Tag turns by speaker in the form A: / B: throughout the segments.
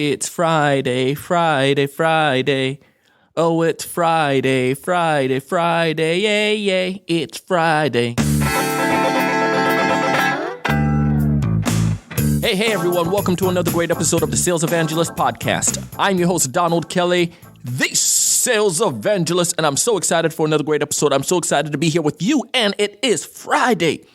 A: It's Friday, Friday, Friday. Oh, it's Friday, Friday, Friday. Yay, yay, it's Friday. Hey, everyone. Welcome to another great episode of the Sales Evangelist podcast. I'm your host, Donald Kelly, the Sales Evangelist, and I'm so excited for another great episode. I'm so excited to be here with you, and it is Friday.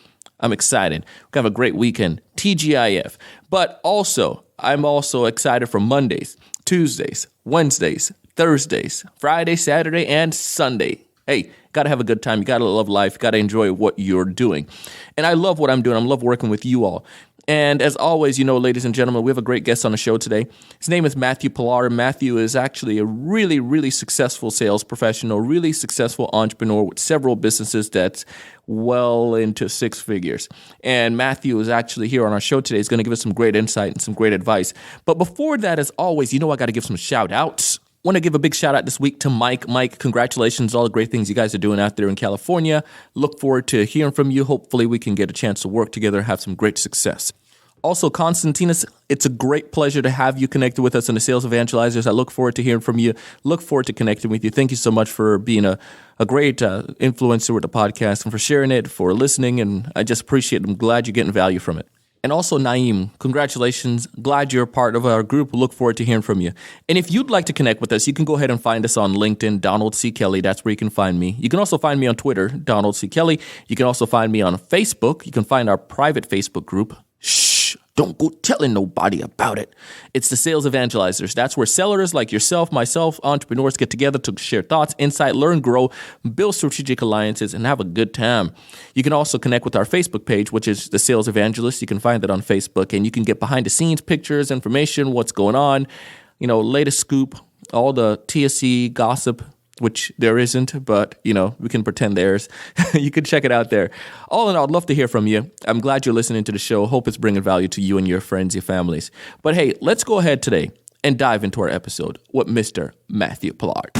A: I'm excited. We're going to have a great weekend, TGIF. But also, I'm also excited for Mondays, Tuesdays, Wednesdays, Thursdays, Friday, Saturday, and Sunday. Hey, got to have a good time. You got to love life. Got to enjoy what you're doing. And I love what I'm doing. I love working with you all. And as always, you know, ladies and gentlemen, we have a great guest on the show today. His name is Matthew Pollard. Matthew is actually a really, really successful sales professional, really successful entrepreneur with several businesses that's well into six figures. And Matthew is actually here on our show today. He's going to give us some great insight and some great advice. But before that, as always, you know, I got to give some shout outs. Want to give a big shout out this week to Mike. Mike, congratulations, all the great things you guys are doing out there in California. Look forward to hearing from you. Hopefully we can get a chance to work together and have some great success. Also, Konstantinos, it's a great pleasure to have you connected with us in the Sales Evangelizers. I look forward to hearing from you. Look forward to connecting with you. Thank you so much for being a great influencer with the podcast and for sharing it, for listening, and I just appreciate it. I'm glad you're getting value from it. And also, Naeem, congratulations. Glad you're a part of our group. Look forward to hearing from you. And if you'd like to connect with us, you can go ahead and find us on LinkedIn, Donald C. Kelly. That's where you can find me. You can also find me on Twitter, Donald C. Kelly. You can also find me on Facebook. You can find our private Facebook group. Shh, don't go telling nobody about it. It's the Sales Evangelizers. That's where sellers like yourself, myself, entrepreneurs get together to share thoughts, insight, learn, grow, build strategic alliances, and have a good time. You can also connect with our Facebook page, which is the Sales Evangelist. You can find that on Facebook, and you can get behind the scenes pictures, information, what's going on, you know, latest scoop, all the TSE gossip, which there isn't, but, you know, we can pretend there's. You can check it out there. All in all, I'd love to hear from you. I'm glad you're listening to the show. Hope it's bringing value to you and your friends, your families. But hey, let's go ahead today and dive into our episode with Mr. Matthew Pollard.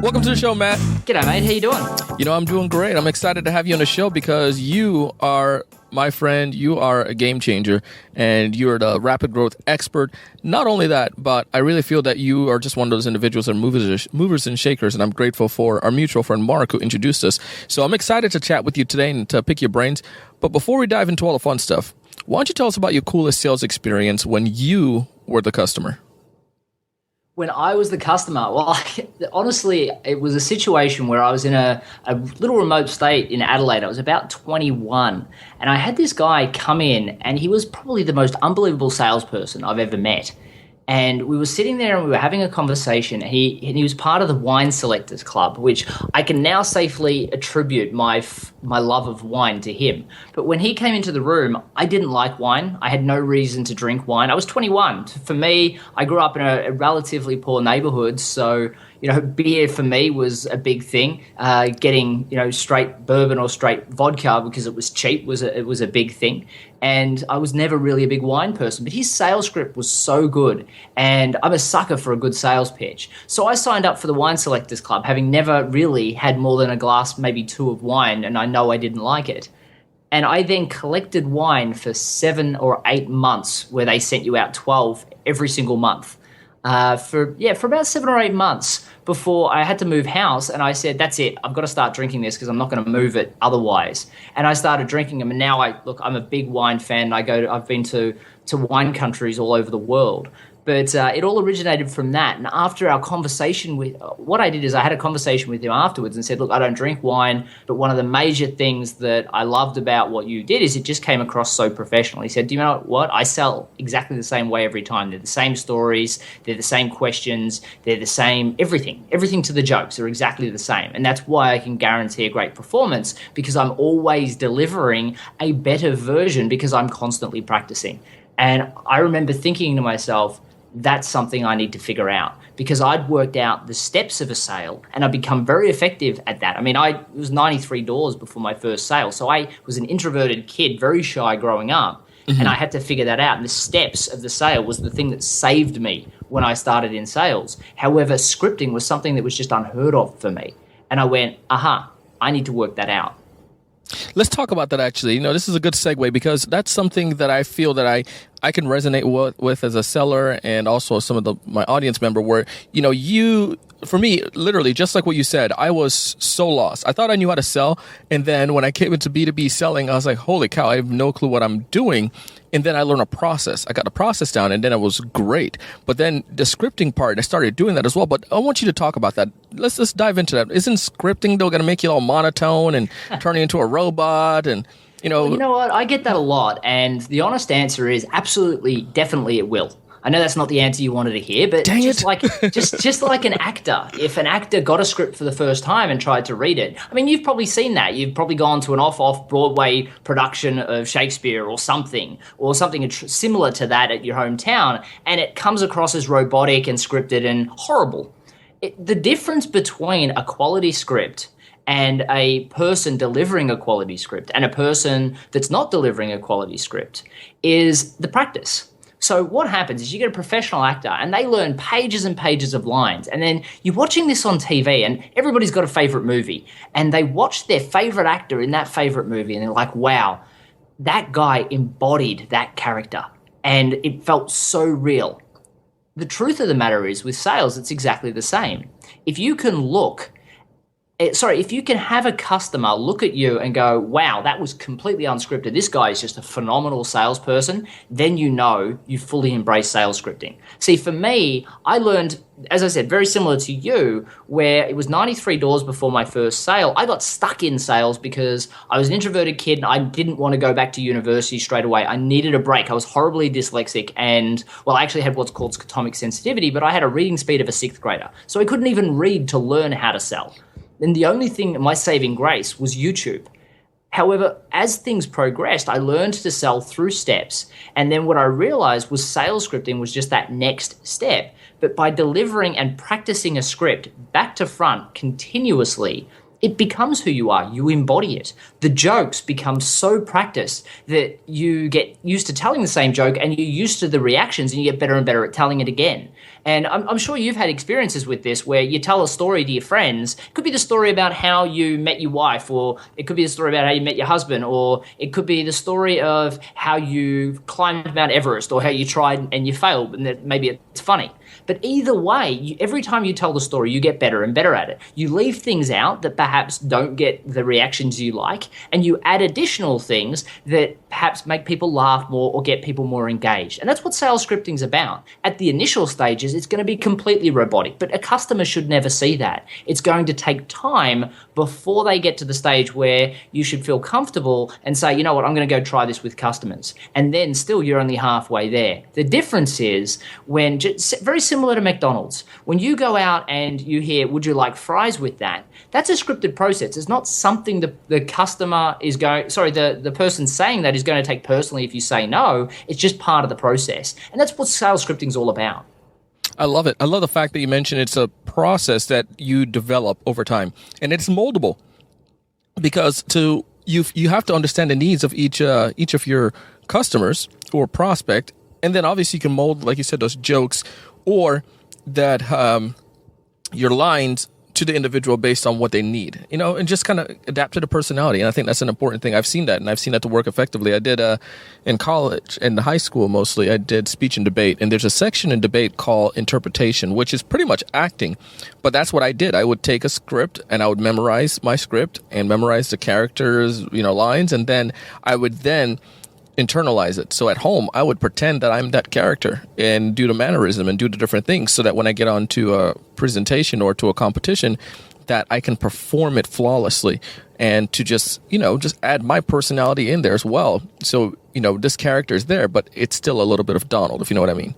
A: Welcome to the show, Matt.
B: G'day, mate. How you doing?
A: You know, I'm doing great. I'm excited to have you on the show because you are my friend. You are a game changer, and you're the rapid growth expert. Not only that, but I really feel that you are just one of those individuals that are movers and shakers, and I'm grateful for our mutual friend Mark who introduced us. So I'm excited to chat with you today and to pick your brains. But before we dive into all the fun stuff, why don't you tell us about your coolest sales experience when you were the customer?
B: When I was the customer, well, honestly, it was a situation where I was in a little remote state in Adelaide. I was about 21, and I had this guy come in, and he was probably the most unbelievable salesperson I've ever met. And we were sitting there and we were having a conversation. He was part of the Wine Selectors Club, which I can now safely attribute my love of wine to him. But when he came into the room, I didn't like wine. I had no reason to drink wine. I was 21. For me, I grew up in a relatively poor neighborhood, so beer for me was a big thing. Getting straight bourbon or straight vodka because it was cheap was a big thing. And I was never really a big wine person, but his sales script was so good, and I'm a sucker for a good sales pitch. So I signed up for the Wine Selectors Club, having never really had more than a glass, maybe two of wine, and I know I didn't like it. And I then collected wine for 7 or 8 months, where they sent you out 12 every single month. For about 7 or 8 months before I had to move house, and I said, that's it, I've got to start drinking this because I'm not going to move it otherwise. And I started drinking them, and now I'm a big wine fan. I've been to wine countries all over the world. But it all originated from that. And after our conversation what I did is I had a conversation with him afterwards and said, look, I don't drink wine, but one of the major things that I loved about what you did is it just came across so professional. He said, do you know what? I sell exactly the same way every time. They're the same stories. They're the same questions. They're the same everything. Everything to the jokes are exactly the same. And that's why I can guarantee a great performance, because I'm always delivering a better version because I'm constantly practicing. And I remember thinking to myself, that's something I need to figure out, because I'd worked out the steps of a sale and I'd become very effective at that. I mean, it was 93 doors before my first sale. So I was an introverted kid, very shy growing up. Mm-hmm. And I had to figure that out. And the steps of the sale was the thing that saved me when I started in sales. However, scripting was something that was just unheard of for me. And I went, I need to work that out.
A: Let's talk about that, actually. This is a good segue, because that's something that I feel that I can resonate with as a seller and also some of my audience member where, for me, literally, just like what you said, I was so lost. I thought I knew how to sell. And then when I came into B2B selling, I was like, holy cow, I have no clue what I'm doing. And then I learned a process. I got the process down and then it was great. But then the scripting part, I started doing that as well. But I want you to talk about that. Let's dive into that. Isn't scripting though going to make you all monotone and turn you into a robot? And,
B: Well, you know what? I get that a lot. And the honest answer is absolutely, definitely it will. I know that's not the answer you wanted to hear, but just like an actor, if an actor got a script for the first time and tried to read it, I mean, you've probably seen that. You've probably gone to an off Broadway production of Shakespeare or something similar to that at your hometown, and it comes across as robotic and scripted and horrible. The difference between a quality script and a person delivering a quality script and a person that's not delivering a quality script is the practice. So what happens is you get a professional actor and they learn pages and pages of lines, and then you're watching this on TV and everybody's got a favorite movie and they watch their favorite actor in that favorite movie and they're like, wow, that guy embodied that character and it felt so real. The truth of the matter is with sales, it's exactly the same. If you can have a customer look at you and go, wow, that was completely unscripted. This guy is just a phenomenal salesperson. Then you know you fully embrace sales scripting. See, for me, I learned, as I said, very similar to you, where it was 93 doors before my first sale. I got stuck in sales because I was an introverted kid and I didn't want to go back to university straight away. I needed a break. I was horribly dyslexic and, well, I actually had what's called scotomic sensitivity, but I had a reading speed of a sixth grader. So I couldn't even read to learn how to sell. And the only thing, my saving grace, was YouTube. However, as things progressed, I learned to sell through steps. And then what I realized was sales scripting was just that next step. But by delivering and practicing a script back to front continuously, it becomes who you are. You embody it. The jokes become so practiced that you get used to telling the same joke and you're used to the reactions and you get better and better at telling it again. And I'm sure you've had experiences with this where you tell a story to your friends. It could be the story about how you met your wife, or it could be the story about how you met your husband, or it could be the story of how you climbed Mount Everest or how you tried and you failed and that maybe it's funny. But either way, every time you tell the story, you get better and better at it. You leave things out that perhaps don't get the reactions you like, and you add additional things that perhaps make people laugh more or get people more engaged. And that's what sales scripting is about. At the initial stages, it's going to be completely robotic, but a customer should never see that. It's going to take time before they get to the stage where you should feel comfortable and say, you know what, I'm going to go try this with customers. And then still you're only halfway there. The difference is when, very similar to McDonald's, when you go out and you hear, would you like fries with that? That's a scripted process. It's not something the customer is going, the person saying that is going to take personally if you say no. It's just part of the process. And that's what sales scripting is all about.
A: I love it. I love the fact that you mentioned it's a process that you develop over time, and it's moldable because you have to understand the needs of each of your customers or prospect, and then obviously you can mold, like you said, those jokes or that your lines to the individual based on what they need, and just kind of adapt to the personality. And I think that's an important thing. I've seen that, and I've seen that to work effectively. I did in college and high school mostly, I did speech and debate, and there's a section in debate called interpretation, which is pretty much acting. But that's what I did. I would take a script and I would memorize my script and memorize the characters, lines, and then I would internalize it. So at home, I would pretend that I'm that character and do the mannerism and do the different things so that when I get onto a presentation or to a competition, that I can perform it flawlessly and to just add my personality in there as well. So, this character is there, but it's still a little bit of Donald, if you know what I mean.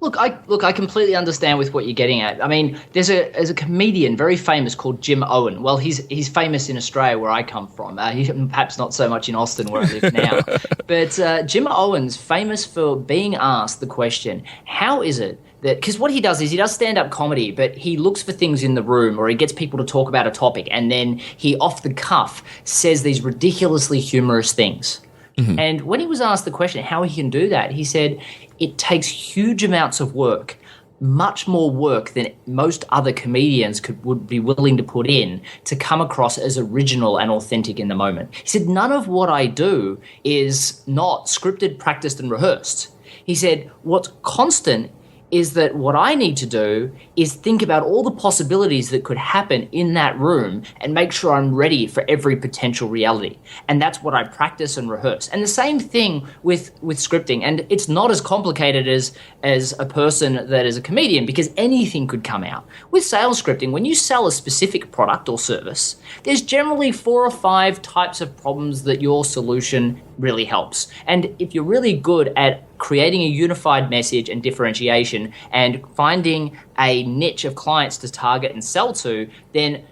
B: Look, I completely understand with what you're getting at. I mean, there's a comedian very famous called Jim Owen. Well, he's famous in Australia where I come from. Perhaps not so much in Austin where I live now. But Jim Owen's famous for being asked the question, how is it that, because what he does is he does stand-up comedy, but he looks for things in the room or he gets people to talk about a topic and then he off the cuff says these ridiculously humorous things. Mm-hmm. And when he was asked the question how he can do that, he said it takes huge amounts of work, much more work than most other comedians would be willing to put in to come across as original and authentic in the moment. He said none of what I do is not scripted, practiced, and rehearsed. He said, what's constant is that what I need to do is think about all the possibilities that could happen in that room and make sure I'm ready for every potential reality. And that's what I practice and rehearse. And the same thing with scripting. And it's not as complicated as a person that is a comedian, because anything could come out. With sales scripting, when you sell a specific product or service, there's generally 4 or 5 types of problems that your solution really helps. And if you're really good at creating a unified message and differentiation and finding a niche of clients to target and sell to, then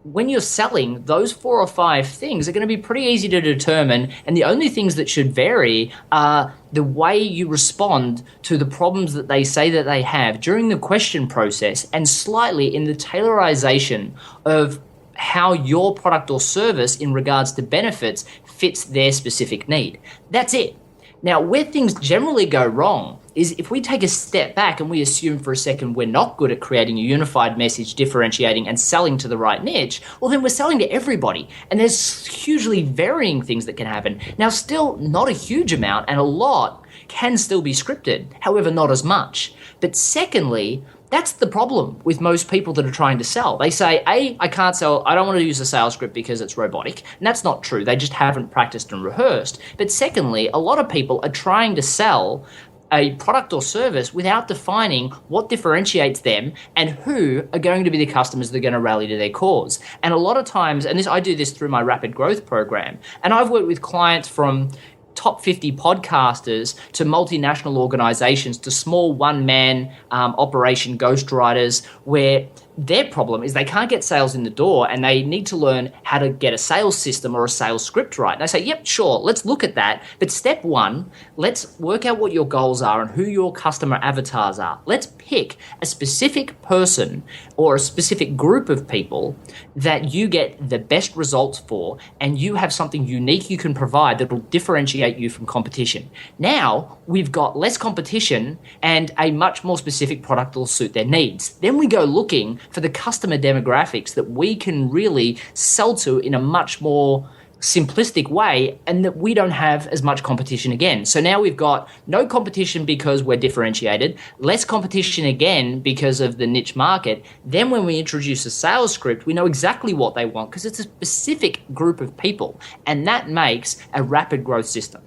B: when you're selling, those 4 or 5 things are going to be pretty easy to determine. And the only things that should vary are the way you respond to the problems that they say that they have during the question process, and slightly in the tailorization of how your product or service in regards to benefits fits their specific need. That's it. Now, where things generally go wrong is if we take a step back and we assume for a second we're not good at creating a unified message, differentiating and selling to the right niche, well, then we're selling to everybody. And there's hugely varying things that can happen. Now, still not a huge amount, and a lot can still be scripted, however, not as much. But secondly, that's the problem with most people that are trying to sell. They say, A, I can't sell, I don't want to use a sales script because it's robotic. And that's not true. They just haven't practiced and rehearsed. But secondly, a lot of people are trying to sell a product or service without defining what differentiates them and who are going to be the customers that are going to rally to their cause. And a lot of times, and I do this through my Rapid Growth program, and I've worked with clients from top 50 podcasters to multinational organizations to small one-man operation ghostwriters, where their problem is they can't get sales in the door and they need to learn how to get a sales system or a sales script right. And I say, yep, sure, let's look at that. But step 1, let's work out what your goals are and who your customer avatars are. Let's pick a specific person or a specific group of people that you get the best results for, and you have something unique you can provide that will differentiate you from competition. Now we've got less competition and a much more specific product that will suit their needs. Then we go looking for the customer demographics that we can really sell to in a much more simplistic way, and that we don't have as much competition again. So now we've got no competition because we're differentiated, less competition again because of the niche market. Then when we introduce a sales script, we know exactly what they want because it's a specific group of people, and that makes a rapid growth system.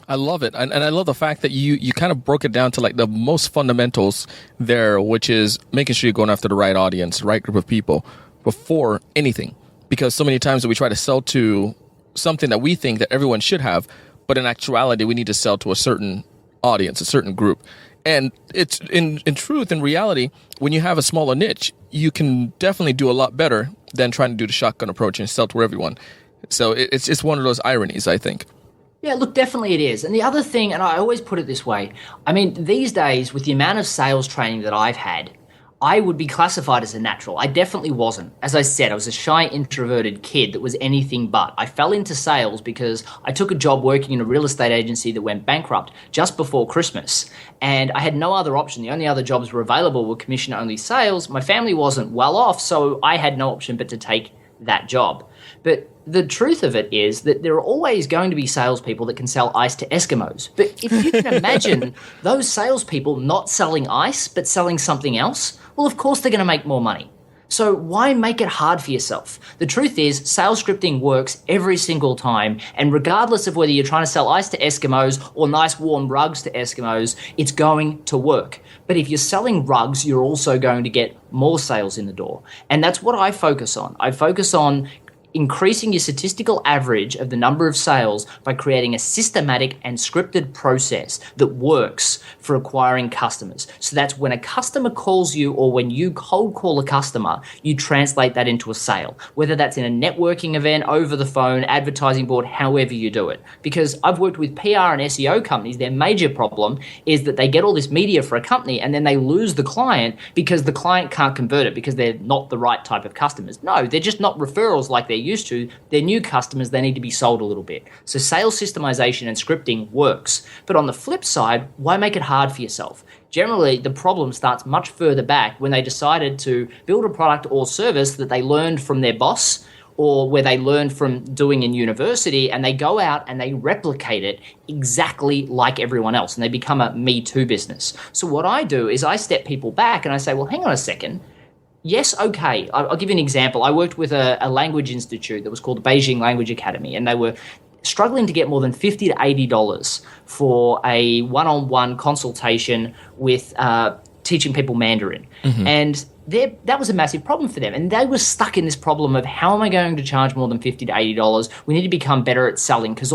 A: I love it. And I love the fact that you kind of broke it down to like the most fundamentals there, which is making sure you're going after the right audience, right group of people before anything. Because so many times that we try to sell to something that we think that everyone should have, but in actuality, we need to sell to a certain audience, a certain group. And it's in truth, in reality, when you have a smaller niche, you can definitely do a lot better than trying to do the shotgun approach and sell to everyone. So it's just one of those ironies, I think.
B: Yeah, look, definitely it is. And the other thing, and I always put it this way, I mean, these days, with the amount of sales training that I've had, I would be classified as a natural. I definitely wasn't. As I said, I was a shy, introverted kid that was anything but. I fell into sales because I took a job working in a real estate agency that went bankrupt just before Christmas. And I had no other option. The only other jobs were available were commission-only sales. My family wasn't well off, so I had no option but to take that job. But the truth of it is that there are always going to be salespeople that can sell ice to Eskimos. But if you can imagine those salespeople not selling ice but selling something else, well, of course they're going to make more money. So why make it hard for yourself? The truth is, sales scripting works every single time, and regardless of whether you're trying to sell ice to Eskimos or nice warm rugs to Eskimos, it's going to work. But if you're selling rugs, you're also going to get more sales in the door. And that's what I focus on. I focus on increasing your statistical average of the number of sales by creating a systematic and scripted process that works for acquiring customers. So that's when a customer calls you or when you cold call a customer, you translate that into a sale, whether that's in a networking event, over the phone, advertising board, however you do it. Because I've worked with PR and SEO companies, their major problem is that they get all this media for a company and then they lose the client because the client can't convert it because they're not the right type of customers. No, they're just not referrals like they're used to. They're new customers, they need to be sold a little bit. So sales systemization and scripting works. But on the flip side, why make it hard for yourself? Generally, the problem starts much further back when they decided to build a product or service that they learned from their boss or where they learn from doing in university, and they go out and they replicate it exactly like everyone else, and they become a Me Too business. So what I do is I step people back and I say, well, hang on a second. Yes, okay. I'll give you an example. I worked with a language institute that was called the Beijing Language Academy, and they were struggling to get more than $50 to $80 for a one-on-one consultation with teaching people Mandarin. Mm-hmm. And that was a massive problem for them. And they were stuck in this problem of, how am I going to charge more than $50 to $80? We need to become better at selling, because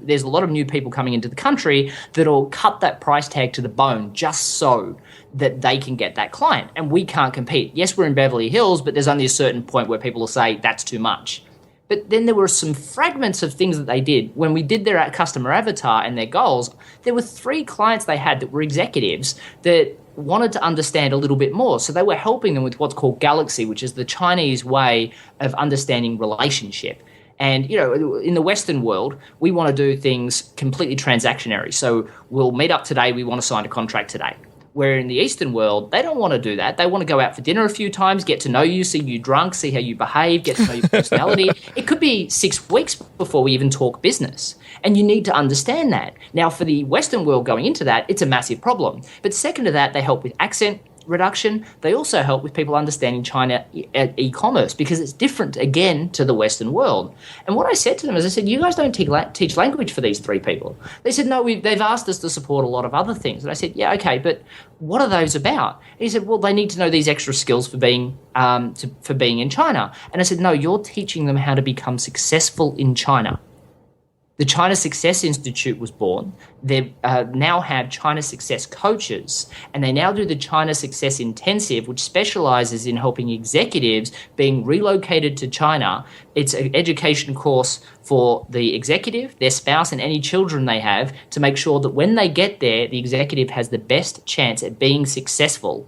B: there's a lot of new people coming into the country that'll cut that price tag to the bone just so that they can get that client. And we can't compete. Yes, we're in Beverly Hills, but there's only a certain point where people will say that's too much. But then there were some fragments of things that they did. When we did their customer avatar and their goals, there were 3 clients they had that were executives that wanted to understand a little bit more. So they were helping them with what's called Galaxy, which is the Chinese way of understanding relationship. And, in the Western world, we want to do things completely transactionary. So we'll meet up today, we want to sign a contract today. Where in the Eastern world, they don't want to do that. They want to go out for dinner a few times, get to know you, see you drunk, see how you behave, get to know your personality. It could be 6 weeks before we even talk business. And you need to understand that. Now, for the Western world going into that, it's a massive problem. But second to that, they help with accent reduction. They also help with people understanding China e-commerce, because it's different, again, to the Western world. And what I said to them is, I said, you guys don't teach language for these 3 people. They said, no, they've asked us to support a lot of other things. And I said, yeah, okay, but what are those about? And he said, well, they need to know these extra skills for being in China. And I said, no, you're teaching them how to become successful in China. The China Success Institute was born. They now have China Success coaches, and they now do the China Success Intensive, which specializes in helping executives being relocated to China. It's an education course for the executive, their spouse, and any children they have, to make sure that when they get there, the executive has the best chance at being successful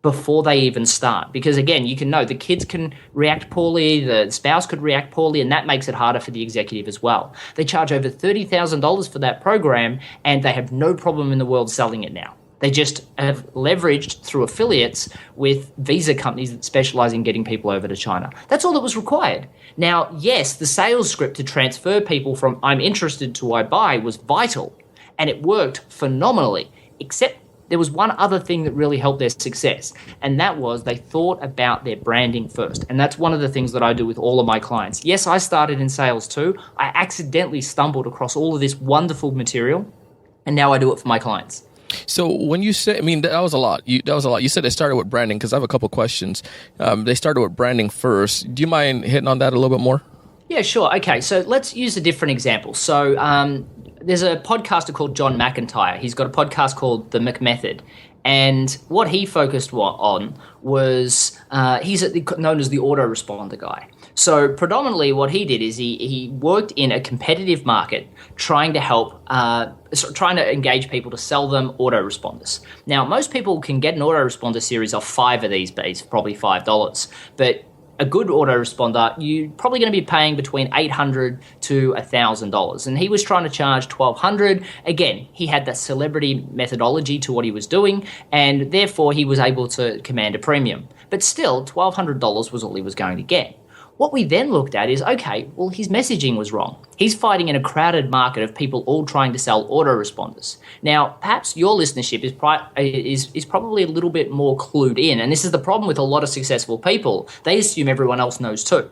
B: before they even start. Because again, you can know the kids can react poorly, the spouse could react poorly, and that makes it harder for the executive as well. They charge over $30,000 for that program, and they have no problem in the world selling it now. They just have leveraged through affiliates with visa companies that specialize in getting people over to China. That's all that was required. Now, yes, the sales script to transfer people from I'm interested to I buy was vital, and it worked phenomenally, except there was one other thing that really helped their success, and that was they thought about their branding first. And that's one of the things that I do with all of my clients. Yes, I started in sales too. I accidentally stumbled across all of this wonderful material, and now I do it for my clients.
A: So when you say, that was a lot. You said they started with branding, because I have a couple questions. They started with branding first. Do you mind hitting on that a little bit more?
B: Yeah, sure. Okay, so let's use a different example. So there's a podcaster called John McIntyre. He's got a podcast called The McMethod. And what he focused on was he's known as the autoresponder guy. So predominantly what he did is he worked in a competitive market trying to help, trying to engage people to sell them autoresponders. Now, most people can get an autoresponder series off 5 of these days, probably $5. But a good autoresponder, you're probably going to be paying between $800 to $1,000. And he was trying to charge $1,200. Again, he had that celebrity methodology to what he was doing, and therefore he was able to command a premium. But still, $1,200 was all he was going to get. What we then looked at is, okay, well, his messaging was wrong. He's fighting in a crowded market of people all trying to sell autoresponders. Now, perhaps your listenership is probably a little bit more clued in, and this is the problem with a lot of successful people. They assume everyone else knows too.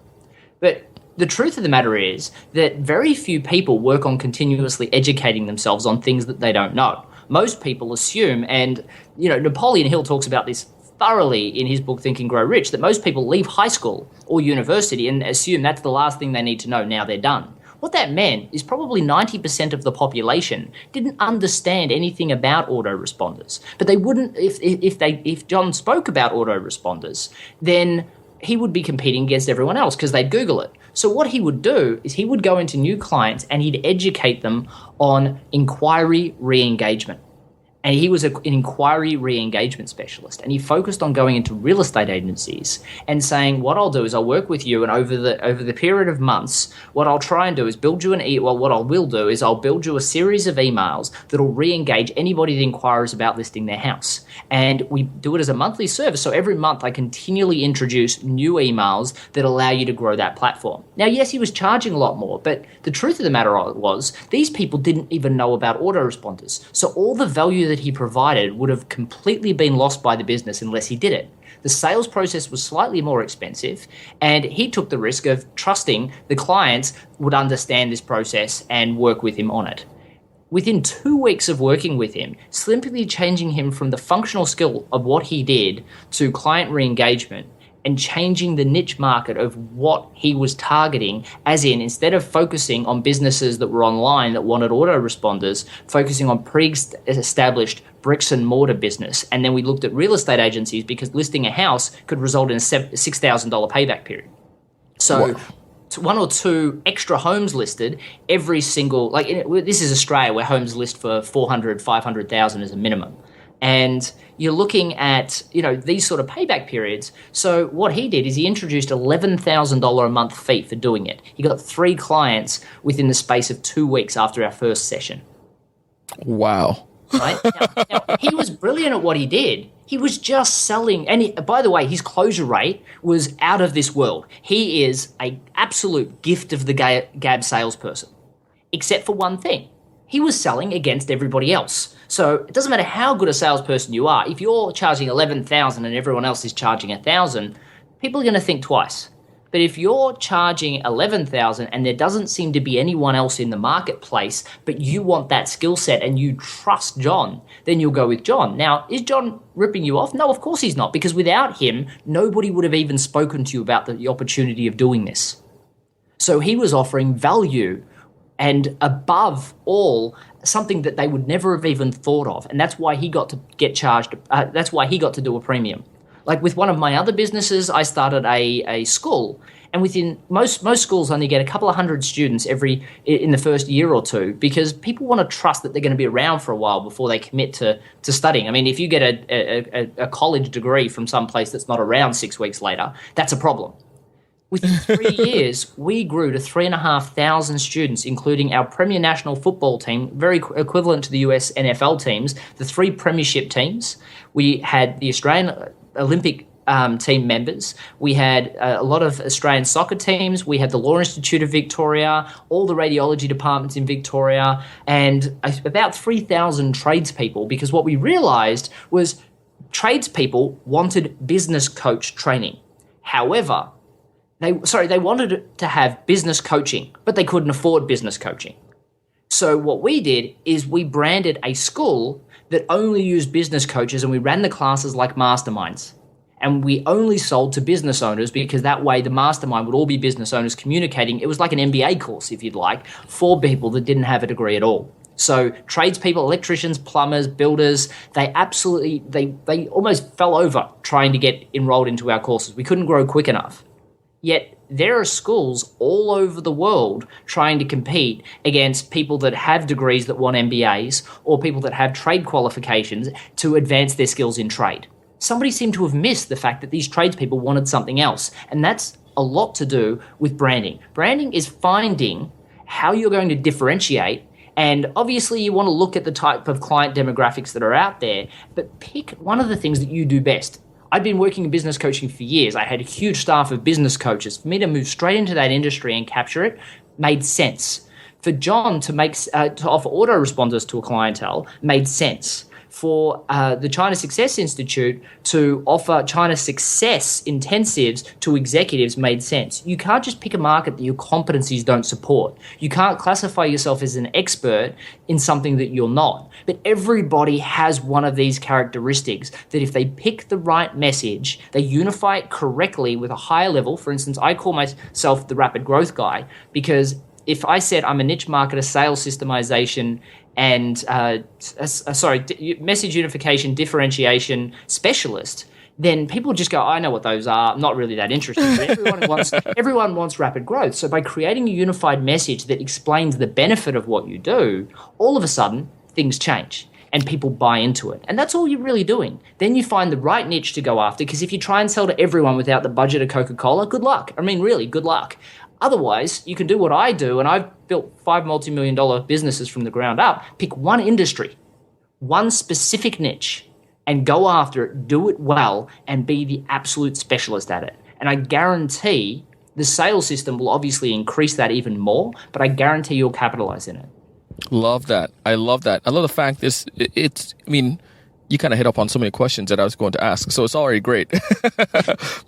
B: But the truth of the matter is that very few people work on continuously educating themselves on things that they don't know. Most people assume, and Napoleon Hill talks about this thoroughly in his book Think and Grow Rich, that most people leave high school or university and assume that's the last thing they need to know. Now they're done. What that meant is probably 90% of the population didn't understand anything about autoresponders. But they wouldn't, if John spoke about autoresponders, then he would be competing against everyone else because they'd Google it. So what he would do is he would go into new clients and he'd educate them on inquiry re-engagement. And he was an inquiry re-engagement specialist, and he focused on going into real estate agencies and saying, what I'll do is I'll work with you, and over the period of months, what I'll try and do is build you what I will do is I'll build you a series of emails that'll re-engage anybody that inquires about listing their house. And we do it as a monthly service. So every month I continually introduce new emails that allow you to grow that platform. Now, yes, he was charging a lot more, but the truth of the matter was these people didn't even know about autoresponders. So all the value that he provided would have completely been lost by the business unless he did it. The sales process was slightly more expensive, and he took the risk of trusting the clients would understand this process and work with him on it. Within 2 weeks of working with him, simply changing him from the functional skill of what he did to client re-engagement and changing the niche market of what he was targeting, as in, instead of focusing on businesses that were online that wanted autoresponders, focusing on pre-established bricks and mortar business. And then we looked at real estate agencies because listing a house could result in a $6,000 payback period. So wow. One or two extra homes listed every single, this is Australia where homes list for 400, 500,000 as a minimum. And you're looking at, these sort of payback periods. So what he did is he introduced $11,000 a month fee for doing it. He got 3 clients within the space of 2 weeks after our first session.
A: Wow.
B: Right? Now, he was brilliant at what he did. He was just selling. And by the way, his closure rate was out of this world. He is an absolute gift of the gab salesperson, except for one thing. He was selling against everybody else. So it doesn't matter how good a salesperson you are. If you're charging $11,000 and everyone else is charging $1,000, people are going to think twice. But if you're charging $11,000 and there doesn't seem to be anyone else in the marketplace, but you want that skill set and you trust John, then you'll go with John. Now, is John ripping you off? No, of course he's not, because without him, nobody would have even spoken to you about the opportunity of doing this. So he was offering value, and above all, something that they would never have even thought of. And that's why he got to get charged. That's why he got to do a premium. Like with one of my other businesses, I started a school, and within most schools only get a couple of hundred students in the first year or two, because people want to trust that they're going to be around for a while before they commit to studying. I mean, if you get a college degree from some place that's not around 6 weeks later, that's a problem. Within 3 years, we grew to 3,500 students, including our Premier National Football team, very equivalent to the US NFL teams, the 3 premiership teams. We had the Australian Olympic team members. We had a lot of Australian soccer teams. We had the Law Institute of Victoria, all the radiology departments in Victoria, and about 3,000 tradespeople, because what we realized was tradespeople wanted business coach training. However, they wanted to have business coaching, but they couldn't afford business coaching. So what we did is we branded a school that only used business coaches, and we ran the classes like masterminds. And we only sold to business owners, because that way the mastermind would all be business owners communicating. It was like an MBA course, if you'd like, for people that didn't have a degree at all. So tradespeople, electricians, plumbers, builders, they almost fell over trying to get enrolled into our courses. We couldn't grow quick enough. Yet there are schools all over the world trying to compete against people that have degrees that want MBAs, or people that have trade qualifications to advance their skills in trade. Somebody seemed to have missed the fact that these tradespeople wanted something else, and that's a lot to do with branding. Branding is finding how you're going to differentiate, and obviously you want to look at the type of client demographics that are out there, but pick one of the things that you do best. I'd been working in business coaching for years. I had a huge staff of business coaches. For me to move straight into that industry and capture it made sense. For John to offer autoresponders to a clientele made sense. For the China Success Institute to offer China Success intensives to executives made sense. You can't just pick a market that your competencies don't support. You can't classify yourself as an expert in something that you're not. But everybody has one of these characteristics that if they pick the right message, they unify it correctly with a higher level. For instance, I call myself the rapid growth guy, because if I said I'm a niche marketer, sales systemization, and message unification differentiation specialist, then people just go, I know what those are. I'm not really that interested. But everyone wants rapid growth. So by creating a unified message that explains the benefit of what you do, all of a sudden things change. and people buy into it. And that's all you're really doing. Then you find the right niche to go after, because if you try and sell to everyone without the budget of Coca-Cola, good luck. I mean, really, good luck. Otherwise, you can do what I do, and I've built 5 multi-million-dollar businesses from the ground up. Pick one industry, one specific niche, and go after it, do it well, and be the absolute specialist at it. And I guarantee the sales system will obviously increase that even more, but I guarantee you'll capitalize in it.
A: Love that. I love that. I love the fact you kind of hit up on so many questions that I was going to ask, so it's already great.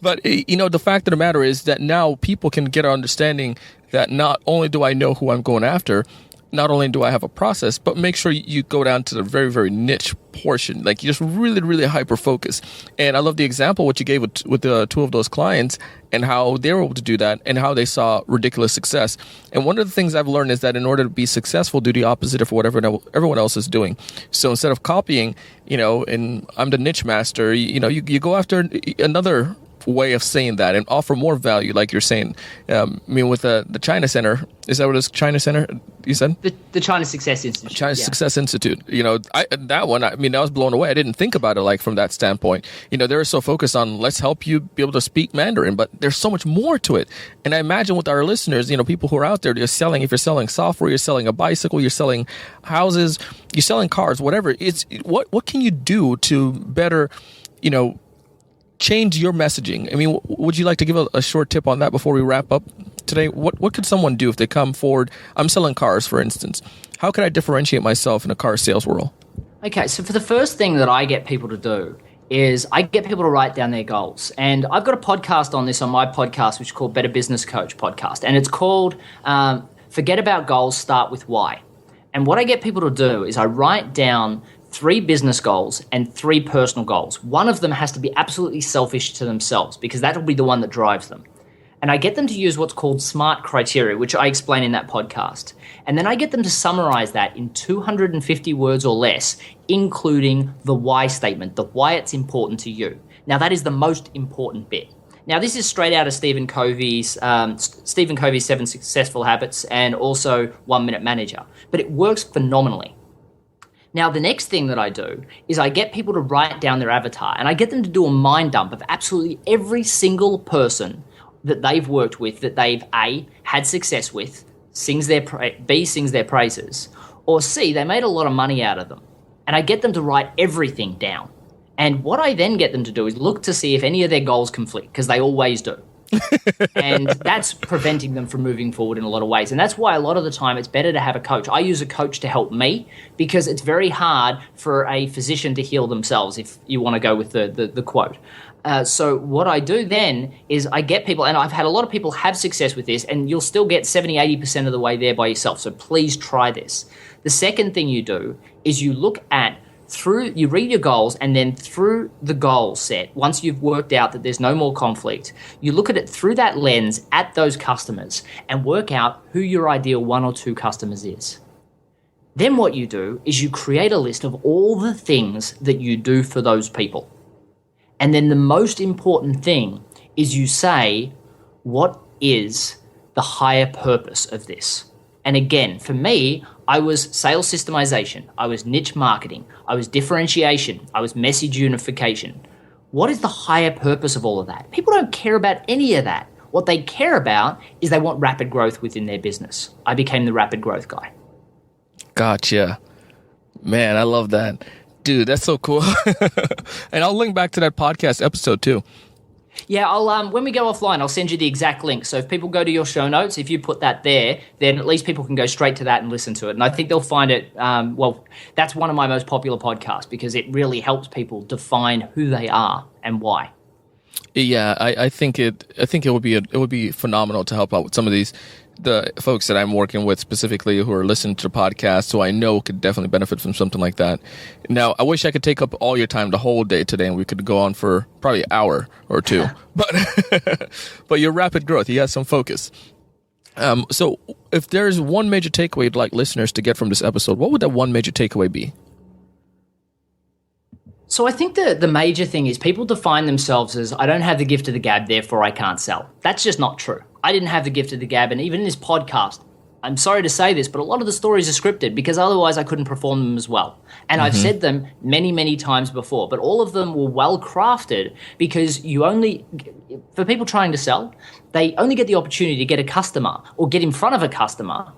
A: But, the fact of the matter is that now people can get an understanding that not only do I know who I'm going after, not only do I have a process, but make sure you go down to the very, very niche portion. Like, you just really, really hyper focus. And I love the example what you gave with the 2 of those clients and how they were able to do that and how they saw ridiculous success. And one of the things I've learned is that in order to be successful, do the opposite of whatever everyone else is doing. So instead of copying, and I'm the niche master, you go after another way of saying that and offer more value, like you're saying. With the China Center, is that what it is? China Center, you said?
B: The China Success Institute.
A: China Success Institute. That one, I was blown away. I didn't think about it like from that standpoint. They're so focused on let's help you be able to speak Mandarin, but there's so much more to it. And I imagine with our listeners, people who are out there, they're selling, if you're selling software, you're selling a bicycle, you're selling houses, you're selling cars, whatever. It's what can you do to better, change your messaging? Would you like to give a short tip on that before we wrap up today? What could someone do if they come forward? I'm selling cars, for instance. How can I differentiate myself in a car sales world?
B: Okay, so for the first thing that I get people to do is I get people to write down their goals. And I've got a podcast on this on my podcast, which is called Better Business Coach Podcast. And it's called Forget About Goals, Start With Why. And what I get people to do is I write down 3 business goals and 3 personal goals. One of them has to be absolutely selfish to themselves, because that will be the one that drives them. And I get them to use what's called SMART criteria, which I explain in that podcast. And then I get them to summarize that in 250 words or less, including the why statement, the why it's important to you. Now, that is the most important bit. Now, this is straight out of Stephen Covey's 7 Successful Habits and also 1 Minute Manager. But it works phenomenally. Now, the next thing that I do is I get people to write down their avatar, and I get them to do a mind dump of absolutely every single person that they've worked with that they've A, had success with, B, sings their praises, or C, they made a lot of money out of them. And I get them to write everything down. And what I then get them to do is look to see if any of their goals conflict, because they always do. And that's preventing them from moving forward in a lot of ways. And that's why a lot of the time it's better to have a coach. I use a coach to help me, because it's very hard for a physician to heal themselves, if you want to go with the quote. So what I do then is I get people, and I've had a lot of people have success with this, and you'll still get 70-80% of the way there by yourself. So please try this. The second thing you do is you look at you read your goals, and then through the goal set, once you've worked out that there's no more conflict, you look at it through that lens at those customers and work out who your ideal 1 or 2 customers is. Then what you do is you create a list of all the things that you do for those people. And then the most important thing is you say, what is the higher purpose of this? And again, for me, I was sales systemization, I was niche marketing, I was differentiation, I was message unification. What is the higher purpose of all of that? People don't care about any of that. What they care about is they want rapid growth within their business. I became the rapid growth guy.
A: Gotcha. Man, I love that. Dude, that's so cool. And I'll link back to that podcast episode too.
B: Yeah, I'll when we go offline, I'll send you the exact link. So if people go to your show notes, if you put that there, then at least people can go straight to that and listen to it. And I think they'll find it, that's one of my most popular podcasts, because it really helps people define who they are and why.
A: Yeah, I think it would be phenomenal to help out with some of the folks that I'm working with specifically who are listening to the podcast, who I know could definitely benefit from something like that. Now, I wish I could take up all your time the whole day today, and we could go on for probably an hour or 2. But your rapid growth, you got some focus. So if there's one major takeaway you'd like listeners to get from this episode, what would that one major takeaway be?
B: So I think the major thing is people define themselves as, I don't have the gift of the gab, therefore I can't sell. That's just not true. I didn't have the gift of the gab, and even in this podcast, I'm sorry to say this, but a lot of the stories are scripted because otherwise I couldn't perform them as well. And I've said them many, many times before, but all of them were well crafted because for people trying to sell, they only get the opportunity to get a customer or get in front of a customer,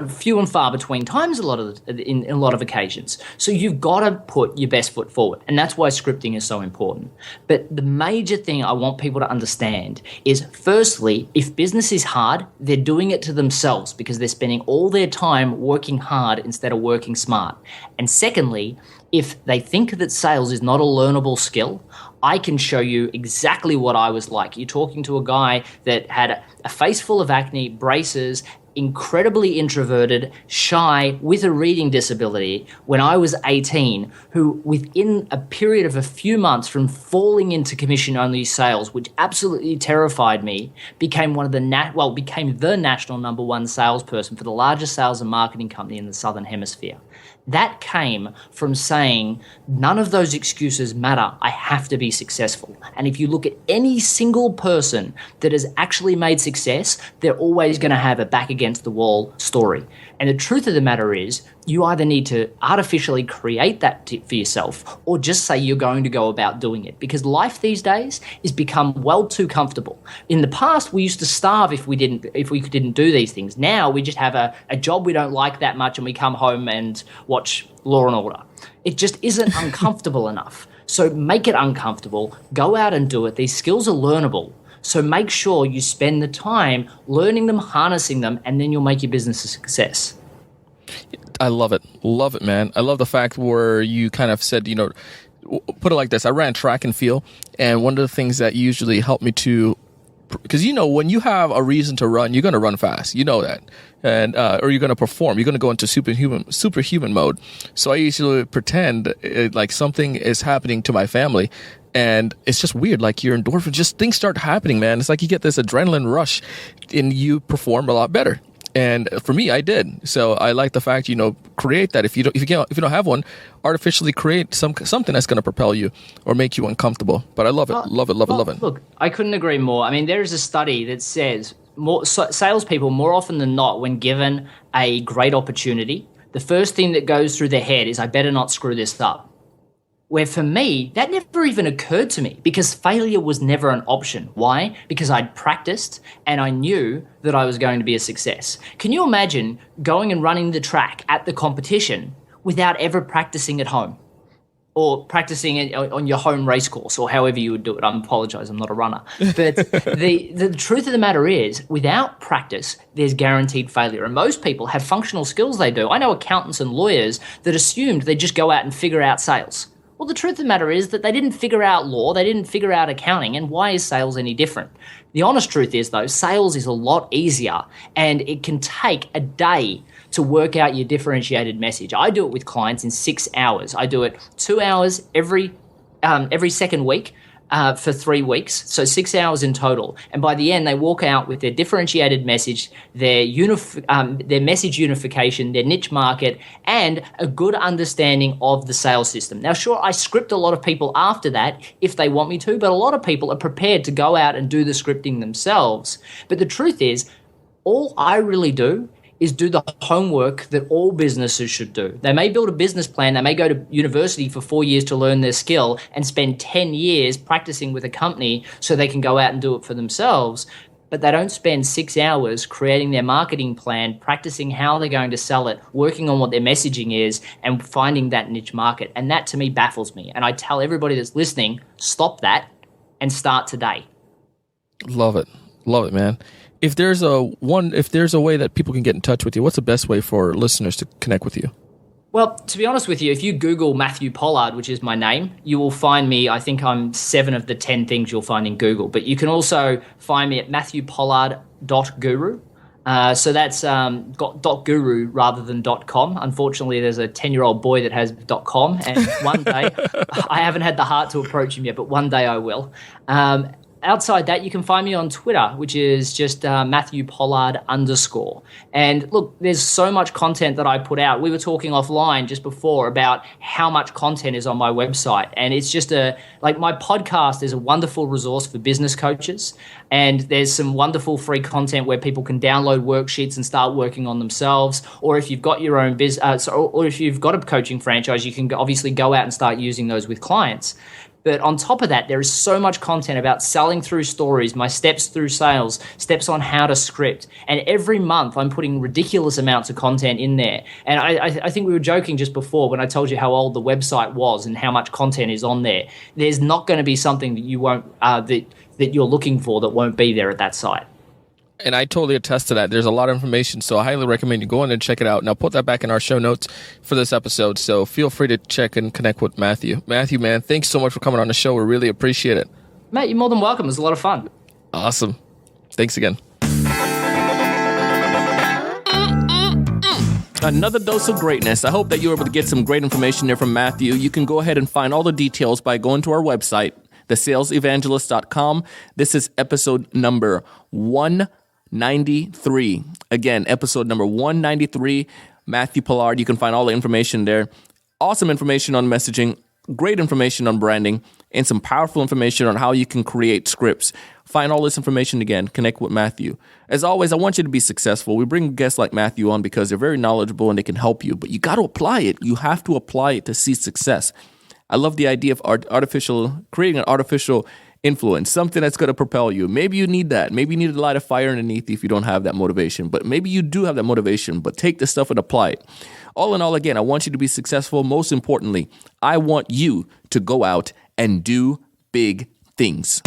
B: few and far between times in a lot of occasions. So you've got to put your best foot forward, and that's why scripting is so important. But the major thing I want people to understand is, firstly, if business is hard, they're doing it to themselves because they're spending all their time working hard instead of working smart. And secondly, if they think that sales is not a learnable skill, I can show you exactly what I was like. You're talking to a guy that had a face full of acne, braces, incredibly introverted, shy, with a reading disability when I was 18, who within a period of a few months from falling into commission-only sales, which absolutely terrified me, became became the national number one salesperson for the largest sales and marketing company in the Southern Hemisphere. That came from saying, none of those excuses matter. I have to be successful. And if you look at any single person that has actually made success, they're always going to have a back against the wall story. And the truth of the matter is, you either need to artificially create that for yourself or just say you're going to go about doing it, because life these days is become well too comfortable. In the past, we used to starve if we didn't do these things. Now we just have a job we don't like that much and we come home and watch Law and Order. It just isn't uncomfortable enough. So make it uncomfortable, go out and do it. These skills are learnable. So make sure you spend the time learning them, harnessing them, and then you'll make your business a success.
A: I love it. Love it, man. I love the fact where you kind of said, put it like this. I ran track and field, and one of the things that usually helped me to, because when you have a reason to run, you're going to run fast. You know that. And or you're going to perform. You're going to go into superhuman mode. So I usually pretend like something is happening to my family. And it's just weird, like your endorphins, just things start happening, man. It's like you get this adrenaline rush and you perform a lot better. And for me, I did. So I like the fact, create that. If you don't have one, artificially create something that's going to propel you or make you uncomfortable. But I love it, love it.
B: Look, I couldn't agree more. I mean, there is a study that says salespeople, more often than not, when given a great opportunity, the first thing that goes through their head is, I better not screw this up. Where for me, that never even occurred to me because failure was never an option. Why? Because I'd practiced and I knew that I was going to be a success. Can you imagine going and running the track at the competition without ever practicing at home? Or practicing it on your home race course, or however you would do it. I apologize, I'm not a runner. But the truth of the matter is, without practice, there's guaranteed failure. And most people have functional skills they do. I know accountants and lawyers that assumed they'd just go out and figure out sales. Well, the truth of the matter is that they didn't figure out law, they didn't figure out accounting, and why is sales any different? The honest truth is, though, sales is a lot easier, and it can take a day to work out your differentiated message. I do it with clients in 6 hours. I do it 2 hours every second week for 3 weeks, so 6 hours in total. And by the end, they walk out with their differentiated message, their message unification, their niche market, and a good understanding of the sales system. Now, sure, I script a lot of people after that if they want me to, but a lot of people are prepared to go out and do the scripting themselves. But the truth is, all I really do is do the homework that all businesses should do. They may build a business plan, they may go to university for 4 years to learn their skill and spend 10 years practicing with a company so they can go out and do it for themselves, but they don't spend 6 hours creating their marketing plan, practicing how they're going to sell it, working on what their messaging is, and finding that niche market. And that to me baffles me. And I tell everybody that's listening, stop that and start today.
A: Love it, man. If there's a way that people can get in touch with you, what's the best way for listeners to connect with you?
B: Well, to be honest with you, if you Google Matthew Pollard, which is my name, you will find me. I think I'm 7 of the 10 things you'll find in Google. But you can also find me at matthewpollard.guru. So that's .guru rather than .com. Unfortunately, there's a 10-year-old boy that has .com, and one day, I haven't had the heart to approach him yet, but one day I will. outside that, you can find me on Twitter, which is just Matthew Pollard _. And look, there's so much content that I put out. We were talking offline just before about how much content is on my website. And it's just my podcast is a wonderful resource for business coaches. And there's some wonderful free content where people can download worksheets and start working on themselves. Or if you've got your own business, or if you've got a coaching franchise, you can obviously go out and start using those with clients. But on top of that, there is so much content about selling through stories, my steps through sales, steps on how to script. And every month I'm putting ridiculous amounts of content in there. And I think we were joking just before when I told you how old the website was and how much content is on there. There's not going to be something that you won't that you're looking for that won't be there at that site.
A: And I totally attest to that. There's a lot of information, so I highly recommend you go in and check it out. And I'll put that back in our show notes for this episode, so feel free to check and connect with Matthew. Matthew, man, thanks so much for coming on the show. We really appreciate it.
B: Mate, you're more than welcome. It was a lot of fun.
A: Awesome. Thanks again. Another dose of greatness. I hope that you were able to get some great information there from Matthew. You can go ahead and find all the details by going to our website, thesalesevangelist.com. This is episode number 193. Again, episode number 193, Matthew Pollard. You can find all the information there. Awesome information on messaging, great information on branding, and some powerful information on how you can create scripts. Find all this information again. Connect with Matthew. As always, I want you to be successful. We bring guests like Matthew on because they're very knowledgeable and they can help you, but you got to apply it. You have to apply it to see success. I love the idea of creating an artificial influence, something that's going to propel you. Maybe you need that. Maybe you need to light a fire underneath if you don't have that motivation. But maybe you do have that motivation, but take the stuff and apply it. All in all, again, I want you to be successful. Most importantly, I want you to go out and do big things.